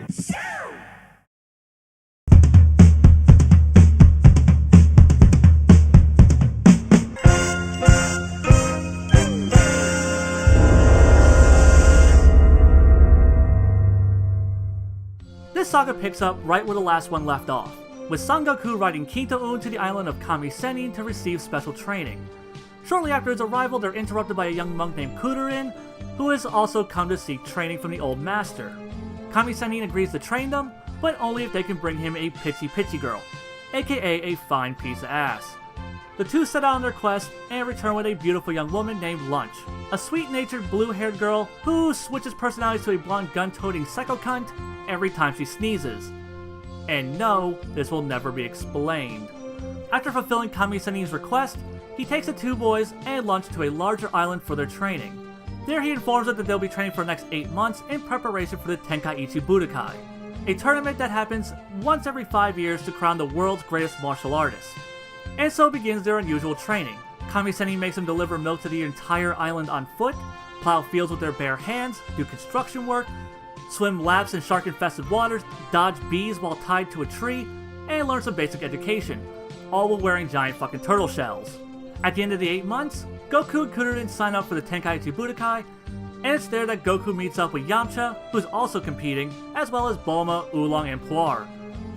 This saga picks up right where the last one left off, with Son Goku riding Kinto-un to the island of Kami-Sennin to receive special training. Shortly after his arrival, they're interrupted by a young monk named Kururin, who has also come to seek training from the old master. Kami-Sennin agrees to train them, but only if they can bring him a pitchy girl, aka a fine piece of ass. The two set out on their quest and return with a beautiful young woman named Lunch, a sweet-natured blue-haired girl who switches personalities to a blonde gun-toting psycho cunt every time she sneezes. And no, this will never be explained. After fulfilling Kami-Sennin's request, he takes the two boys and Lunch to a larger island for their training. There he informs them that they'll be training for the next 8 months in preparation for the Tenkaichi Budokai, a tournament that happens once every 5 years to crown the world's greatest martial artist. And so begins their unusual training. Kami-Sennin makes them deliver milk to the entire island on foot, plow fields with their bare hands, do construction work, swim laps in shark-infested waters, dodge bees while tied to a tree, and learn some basic education, all while wearing giant fucking turtle shells. At the end of the 8 months, Goku and Kururin sign up for the Tenkaichi Budokai, and it's there that Goku meets up with Yamcha, who's also competing, as well as Bulma, Oolong, and Puar.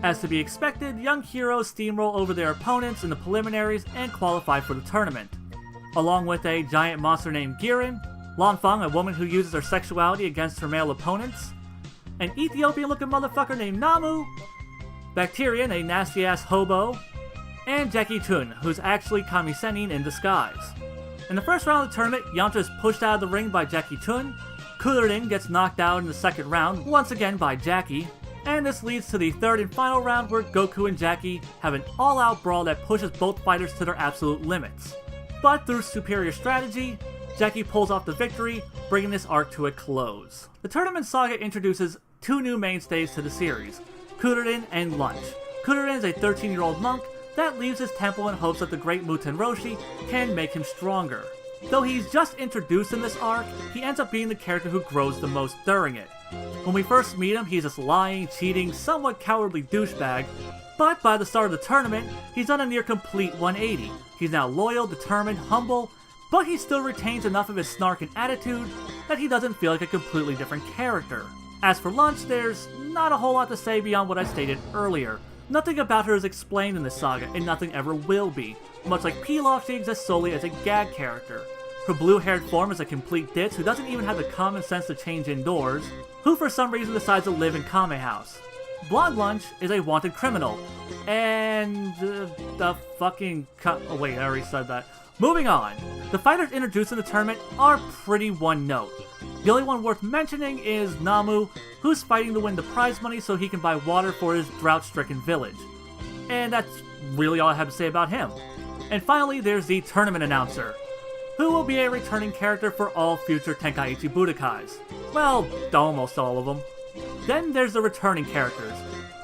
As to be expected, young heroes steamroll over their opponents in the preliminaries and qualify for the tournament. Along with a giant monster named Girin, Lanfang, a woman who uses her sexuality against her male opponents, an Ethiopian-looking motherfucker named Namu, Bacterian, a nasty-ass hobo, and Jackie Chun, who's actually Kami-Sennin in disguise. In the first round of the tournament, Yamcha is pushed out of the ring by Jackie Chun, Kururin gets knocked out in the second round, once again by Jackie, and this leads to the third and final round where Goku and Jackie have an all-out brawl that pushes both fighters to their absolute limits. But through superior strategy, Jackie pulls off the victory, bringing this arc to a close. The tournament saga introduces two new mainstays to the series, Kururin and Lunch. Kururin is a 13-year-old monk that leaves his temple in hopes that the great Muten Roshi can make him stronger. Though he's just introduced in this arc, he ends up being the character who grows the most during it. When we first meet him, he's this lying, cheating, somewhat cowardly douchebag, but by the start of the tournament, he's done a near complete 180. He's now loyal, determined, humble, but he still retains enough of his snark and attitude that he doesn't feel like a completely different character. As for Lunch, there's not a whole lot to say beyond what I stated earlier. Nothing about her is explained in this saga, and nothing ever will be. Much like Pilaf, she exists solely as a gag character. Her blue-haired form is a complete ditz who doesn't even have the common sense to change indoors, who for some reason decides to live in Kame House. Blonde Lunch is a wanted criminal, and the fucking oh wait, I already said that. Moving on, the fighters introduced in the tournament are pretty one-note. The only one worth mentioning is Namu, who's fighting to win the prize money so he can buy water for his drought-stricken village. And that's really all I have to say about him. And finally, there's the tournament announcer, who will be a returning character for all future Tenkaichi Budokais. Well, almost all of them. Then there's the returning characters.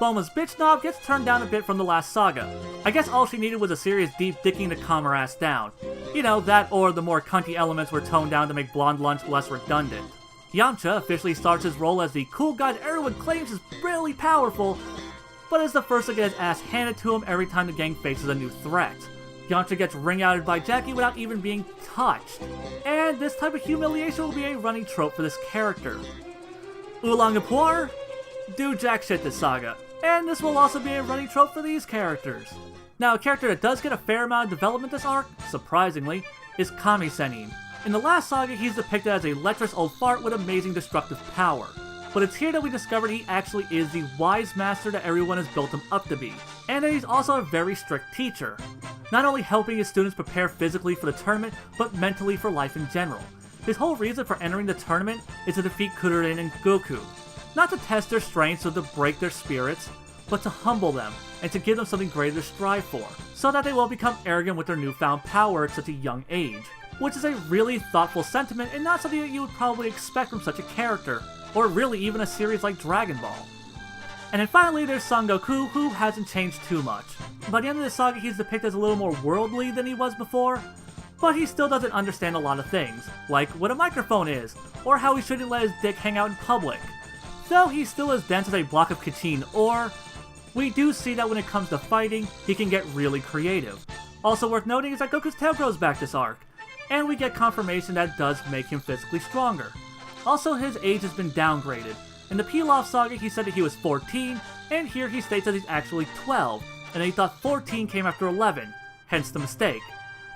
Bulma's bitch knob gets turned down a bit from the last saga. I guess all she needed was a serious deep dicking to calm her ass down. You know, that or the more cunty elements were toned down to make Blonde Lunch less redundant. Yamcha officially starts his role as the cool guy that everyone claims is really powerful, but is the first to get his ass handed to him every time the gang faces a new threat. Yamcha gets ring-outed by Jackie without even being touched, and this type of humiliation will be a running trope for this character. Oolong and Puar do jack shit this saga, and this will also be a running trope for these characters. Now, a character that does get a fair amount of development this arc, surprisingly, is Kami-Sennin. In the last saga, he's depicted as a lecherous old fart with amazing destructive power. But it's here that we discovered he actually is the wise master that everyone has built him up to be, and that he's also a very strict teacher. Not only helping his students prepare physically for the tournament, but mentally for life in general. His whole reason for entering the tournament is to defeat Kururin and Goku. Not to test their strengths or to break their spirits, but to humble them, and to give them something greater to strive for, so that they won't become arrogant with their newfound power at such a young age. Which is a really thoughtful sentiment and not something that you would probably expect from such a character, or really even a series like Dragonball. And then finally there's Son Goku, who hasn't changed too much. By the end of the saga he's depicted as a little more worldly than he was before, but he still doesn't understand a lot of things, like what a microphone is, or how he shouldn't let his dick hang out in public. though he's still as dense as a block of Kachin ore. We do see that when it comes to fighting, he can get really creative. Also worth noting is that Goku's tail grows back this arc, and we get confirmation that it does make him physically stronger. Also, his age has been downgraded. In the Pilaf Saga, he said that he was 14, and here he states that he's actually 12, and he thought 14 came after 11, hence the mistake.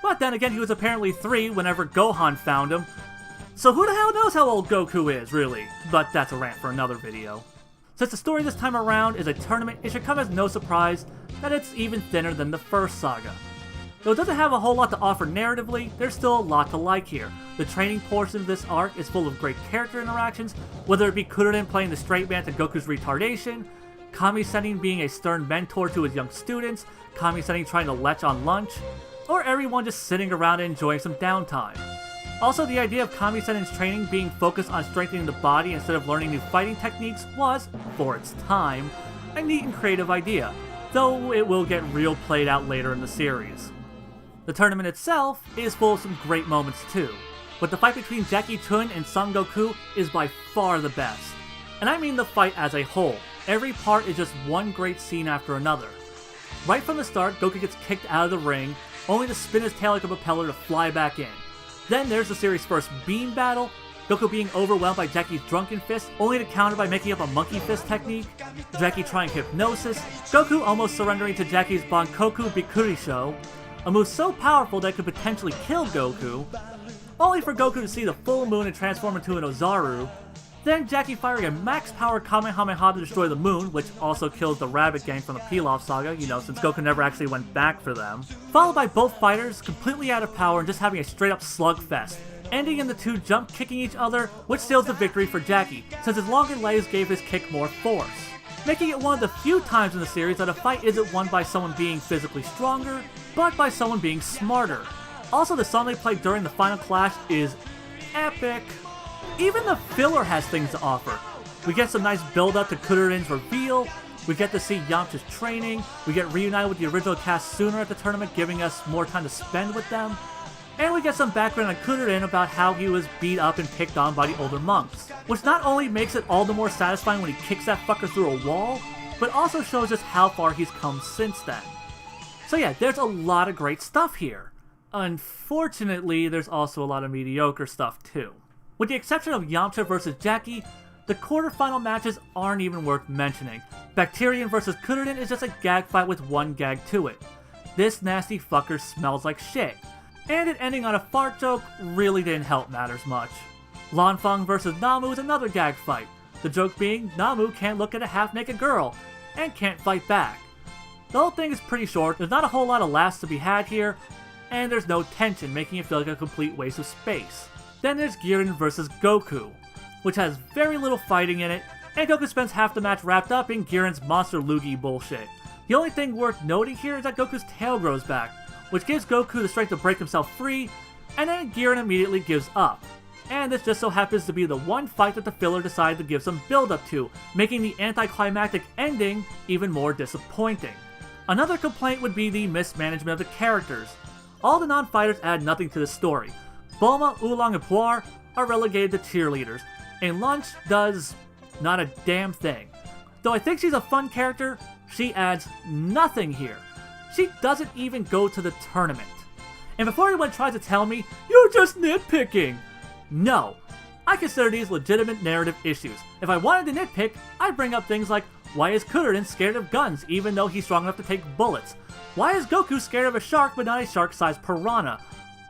But then again, he was apparently 3 whenever Gohan found him, so who the hell knows how old Goku is, really? But that's a rant for another video. Since the story this time around is a tournament, it should come as no surprise that it's even thinner than the first saga. Though it doesn't have a whole lot to offer narratively, there's still a lot to like here. The training portion of this arc is full of great character interactions, whether it be Kuririn playing the straight man to Goku's retardation, Kami Sennin being a stern mentor to his young students, Kami Sennin trying to lech on lunch, or everyone just sitting around and enjoying some downtime. Also, the idea of Kami Sennin's training being focused on strengthening the body instead of learning new fighting techniques was, for its time, a neat and creative idea, though it will get real played out later in the series. The tournament itself is full of some great moments too, but the fight between Jackie Chun and Son Goku is by far the best. And I mean the fight as a whole. Every part is just one great scene after another. Right from the start, Goku gets kicked out of the ring, only to spin his tail like a propeller to fly back in. Then there's the series' first beam battle, Goku being overwhelmed by Jackie's drunken fist, only to counter by making up a monkey fist technique, Jackie trying hypnosis, Goku almost surrendering to Jackie's Bankoku Bikurisho, a move so powerful that it could potentially kill Goku, only for Goku to see the full moon and transform into an Ozaru, then Jackie firing a max power Kamehameha to destroy the moon, which also kills the Rabbit Gang from the Pilaf Saga, since Goku never actually went back for them, followed by both fighters completely out of power and just having a straight up slugfest, ending in the two jump kicking each other, which seals the victory for Jackie, since his longer legs gave his kick more force, making it one of the few times in the series that a fight isn't won by someone being physically stronger, but by someone being smarter. Also, the song they played during the final clash is epic. Even the filler has things to offer. We get some nice build-up to Kuririn's reveal, we get to see Yamcha's training, we get reunited with the original cast sooner at the tournament, giving us more time to spend with them, and we get some background on Kuririn about how he was beat up and picked on by the older monks, which not only makes it all the more satisfying when he kicks that fucker through a wall, but also shows us how far he's come since then. So yeah, there's a lot of great stuff here. Unfortunately, there's also a lot of mediocre stuff too. With the exception of Yamcha vs Jackie, the quarterfinal matches aren't even worth mentioning. Bacterian vs Kuririn is just a gag fight with one gag to it. This nasty fucker smells like shit, and it ending on a fart joke really didn't help matters much. Lanfeng vs Namu is another gag fight, the joke being Namu can't look at a half-naked girl, and can't fight back. The whole thing is pretty short, there's not a whole lot of laughs to be had here, and there's no tension, making it feel like a complete waste of space. Then there's Girin vs Goku, which has very little fighting in it, and Goku spends half the match wrapped up in Girin's monster loogie bullshit. The only thing worth noting here is that Goku's tail grows back, which gives Goku the strength to break himself free, and then Girin immediately gives up. And this just so happens to be the one fight that the filler decided to give some build-up to, making the anticlimactic ending even more disappointing. Another complaint would be the mismanagement of the characters. All the non-fighters add nothing to the story. Bulma, Oolong, and Puar are relegated to cheerleaders, and Lunch does not a damn thing. Though I think she's a fun character, she adds nothing here. She doesn't even go to the tournament. And before anyone tries to tell me, you're just nitpicking, no. I consider these legitimate narrative issues. If I wanted to nitpick, I'd bring up things like, why is Kuririn scared of guns even though he's strong enough to take bullets? Why is Goku scared of a shark but not a shark-sized piranha?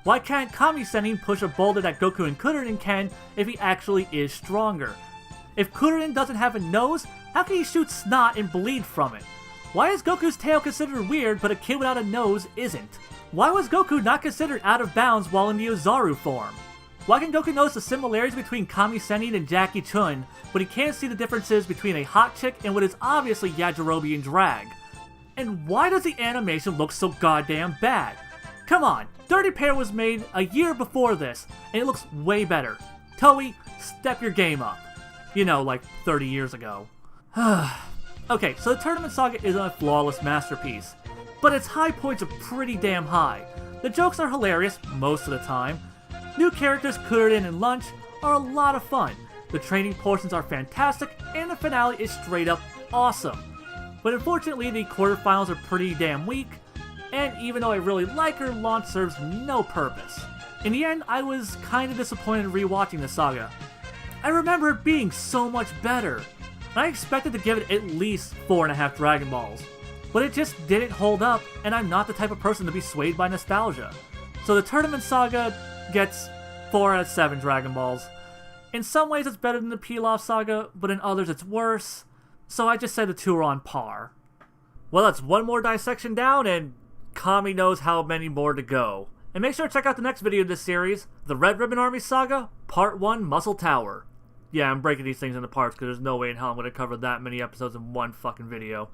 Why can't Kami Sennin push a boulder that Goku and Kuririn can if he actually is stronger? If Kuririn doesn't have a nose, how can he shoot snot and bleed from it? Why is Goku's tail considered weird but a kid without a nose isn't? Why was Goku not considered out of bounds while in the Ozaru form? Why can Goku notice the similarities between Kami Sennin and Jackie Chun, but he can't see the differences between a hot chick and what is obviously Yajirobe drag? And why does the animation look so goddamn bad? Come on, Dirty Pair was made a year before this, and it looks way better. Toei, step your game up. Like 30 years ago. Okay, so the Tournament Saga isn't a flawless masterpiece, but its high points are pretty damn high. The jokes are hilarious most of the time. New characters Kuririn and Lunch are a lot of fun, The training portions are fantastic, and the finale is straight up awesome. But unfortunately, the quarterfinals are pretty damn weak, and even though I really like her, launch serves no purpose. In the end, I was kinda disappointed rewatching the saga. I remember it being so much better, and I expected to give it at least 4.5 Dragon Balls. But it just didn't hold up, and I'm not the type of person to be swayed by nostalgia. So the Tournament Saga gets 4 out of 7 Dragon Balls. In some ways it's better than the Pilaf Saga, but in others it's worse, so I just said the two are on par. Well, that's one more dissection down, and Kami knows how many more to go. And make sure to check out the next video of this series, the Red Ribbon Army Saga, Part 1, Muscle Tower. Yeah, I'm breaking these things into parts because there's no way in hell I'm going to cover that many episodes in one fucking video.